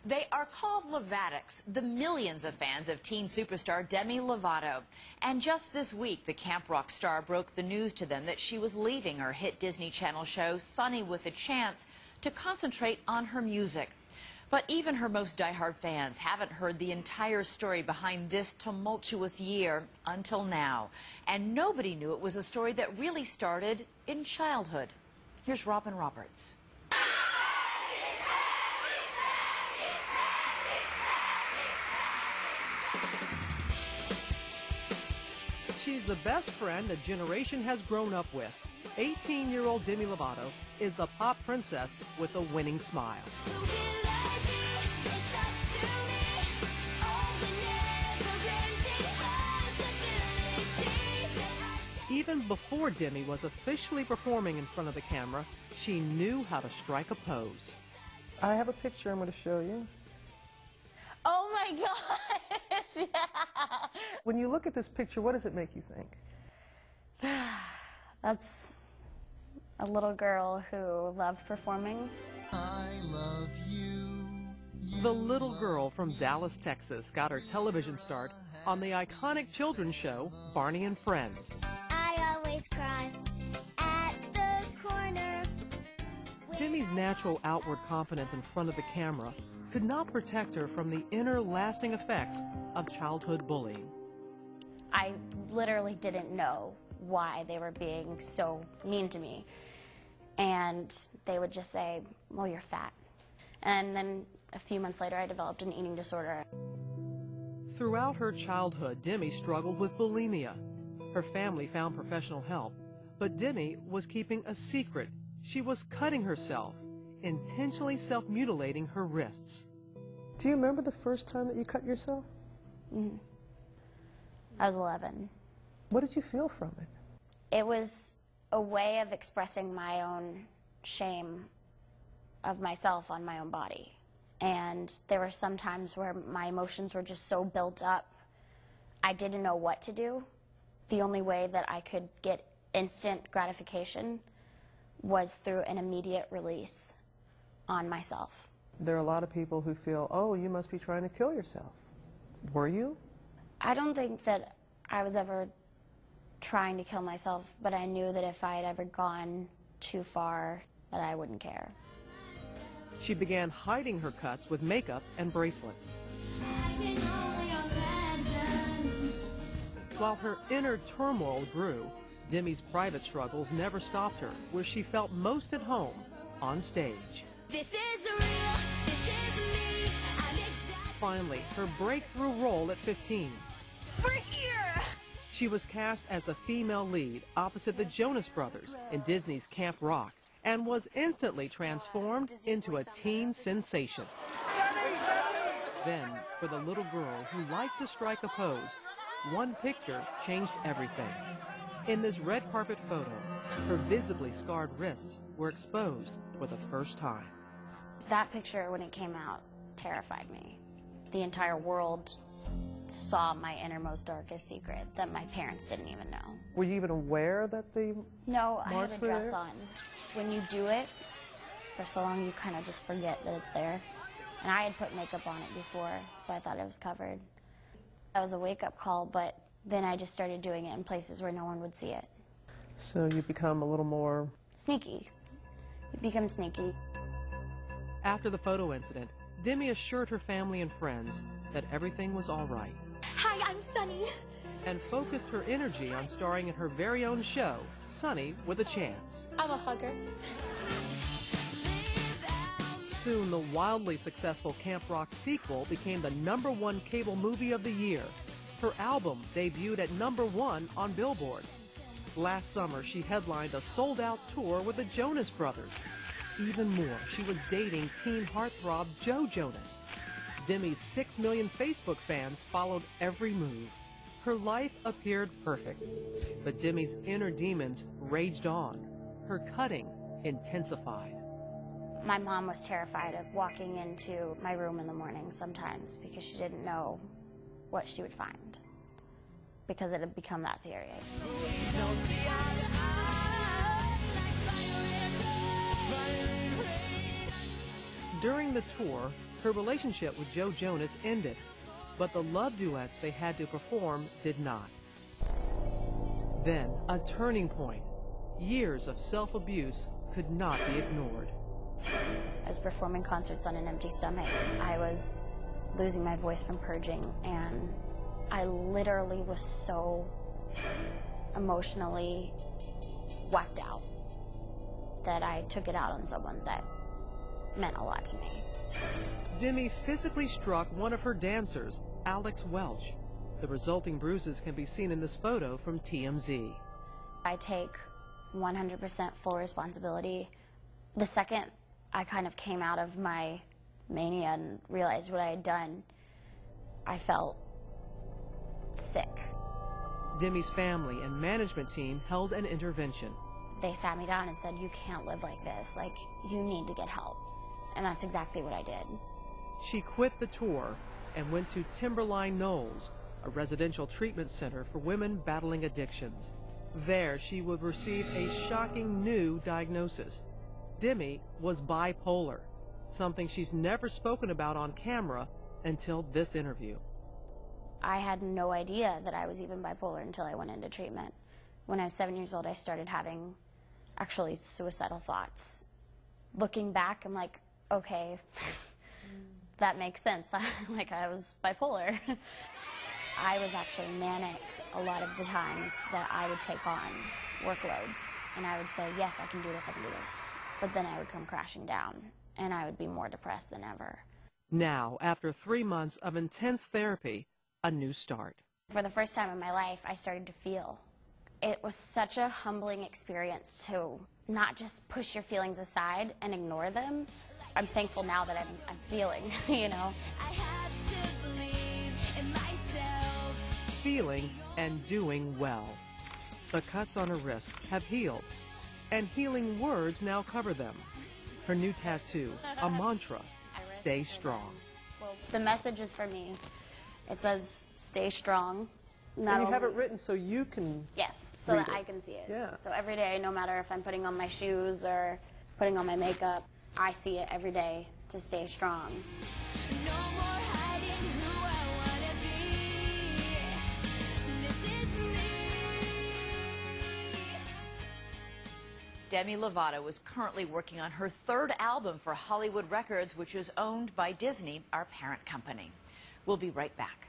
They are called Lovatics, the millions of fans of teen superstar Demi Lovato. And just this week, the Camp Rock star broke the news to them that she was leaving her hit Disney Channel show, Sunny with a Chance, to concentrate on her music. But even her most diehard fans haven't heard the entire story behind this tumultuous year until now. And nobody knew it was a story that really started in childhood. Here's Robin Roberts. She's the best friend a generation has grown up with. 18-year-old Demi Lovato is the pop princess with a winning smile. Even before Demi was officially performing in front of the camera, she knew how to strike a pose. I have a picture I'm going to show you. Oh my gosh! Yeah. When you look at this picture, what does it make you think? That's a little girl who loved performing. I love you. The little girl from Dallas, Texas got her television start on the iconic children's show Barney and Friends. I always cross at the corner. Demi's natural outward confidence in front of the camera could not protect her from the inner lasting effects of childhood bullying. I literally didn't know why they were being so mean to me. And they would just say, well, you're fat. And then a few months later, I developed an eating disorder. Throughout her childhood, Demi struggled with bulimia. Her family found professional help, but Demi was keeping a secret. She was cutting herself, intentionally self-mutilating her wrists. Do you remember the first time that you cut yourself? Mm-hmm. I was 11. What did you feel from it? It was a way of expressing my own shame of myself on my own body. And there were some times where my emotions were just so built up, I didn't know what to do. The only way that I could get instant gratification was through an immediate release on myself. There are a lot of people who feel, oh, you must be trying to kill yourself. Were you? I don't think that I was ever trying to kill myself, but I knew that if I had ever gone too far, that I wouldn't care. She began hiding her cuts with makeup and bracelets. While her inner turmoil grew, Demi's private struggles never stopped her, where she felt most at home, on stage. This is real, this is me. Finally, her breakthrough role at 15. We're here! She was cast as the female lead opposite the Jonas Brothers in Disney's Camp Rock and was instantly transformed into a teen sensation. Then, for the little girl who liked to strike a pose, one picture changed everything. In this red carpet photo, her visibly scarred wrists were exposed for the first time. That picture, when it came out, terrified me. The entire world saw my innermost, darkest secret that my parents didn't even know. Were you even aware that the No, I had marks a were dress there? on. When you do it for so long, you kind of just forget that it's there. And I had put makeup on it before, so I thought it was covered. That was a wake-up call, but then I just started doing it in places where no one would see it. So you become a little more... Sneaky. You become sneaky. After the photo incident, Demi assured her family and friends that everything was all right. Hi, I'm Sunny. And focused her energy on starring in her very own show, Sunny with a Chance. I'm a hugger. Soon, the wildly successful Camp Rock sequel became the #1 cable movie of the year. Her album debuted at #1 on Billboard. Last summer, she headlined a sold-out tour with the Jonas Brothers. Even more, she was dating teen heartthrob Joe Jonas. Demi's 6 million Facebook fans followed every move. Her life appeared perfect, but Demi's inner demons raged on. Her cutting intensified. My mom was terrified of walking into my room in the morning sometimes because she didn't know what she would find, because it had become that serious. During the tour, Her relationship with Joe Jonas ended, but the love duets they had to perform did not. Then, a turning point. Years of self-abuse could not be ignored. I was performing concerts on an empty stomach. I was losing my voice from purging, and I literally was so emotionally whacked out that I took it out on someone that meant a lot to me. Demi physically struck one of her dancers, Alex Welch. The resulting bruises can be seen in this photo from TMZ. I take 100% full responsibility. The second I kind of came out of my mania and realized what I had done, I felt sick. Demi's family and management team held an intervention. They sat me down and said, "You can't live like this. Like, you need to get help." And that's exactly what I did. She quit the tour and went to Timberline Knolls, a residential treatment center for women battling addictions. There, she would receive a shocking new diagnosis. Demi was bipolar, something she's never spoken about on camera until this interview. I had no idea that I was even bipolar until I went into treatment. When I was 7 years old, I started having actually suicidal thoughts. Looking back, I'm like, okay, that makes sense. Like, I was bipolar. I was actually manic a lot of the times that I would take on workloads, and I would say, yes, I can do this, I can do this. But then I would come crashing down, and I would be more depressed than ever. Now, after 3 months of intense therapy, a new start. For the first time in my life, I started to feel. It was such a humbling experience to not just push your feelings aside and ignore them. I'm thankful now that I'm feeling, you know. I have to believe in myself. Feeling and doing well. The cuts on her wrist have healed, and healing words now cover them. Her new tattoo, a mantra, stay strong. Well, the message is for me. It says, stay strong. And you have it written so you can... Yes, so read that I it. can see it. Yeah. So every day, no matter if I'm putting on my shoes or putting on my makeup, I see it every day to stay strong. No more hiding who I wanna be. This is me. Demi Lovato is currently working on her third album for Hollywood Records, which is owned by Disney, our parent company. We'll be right back.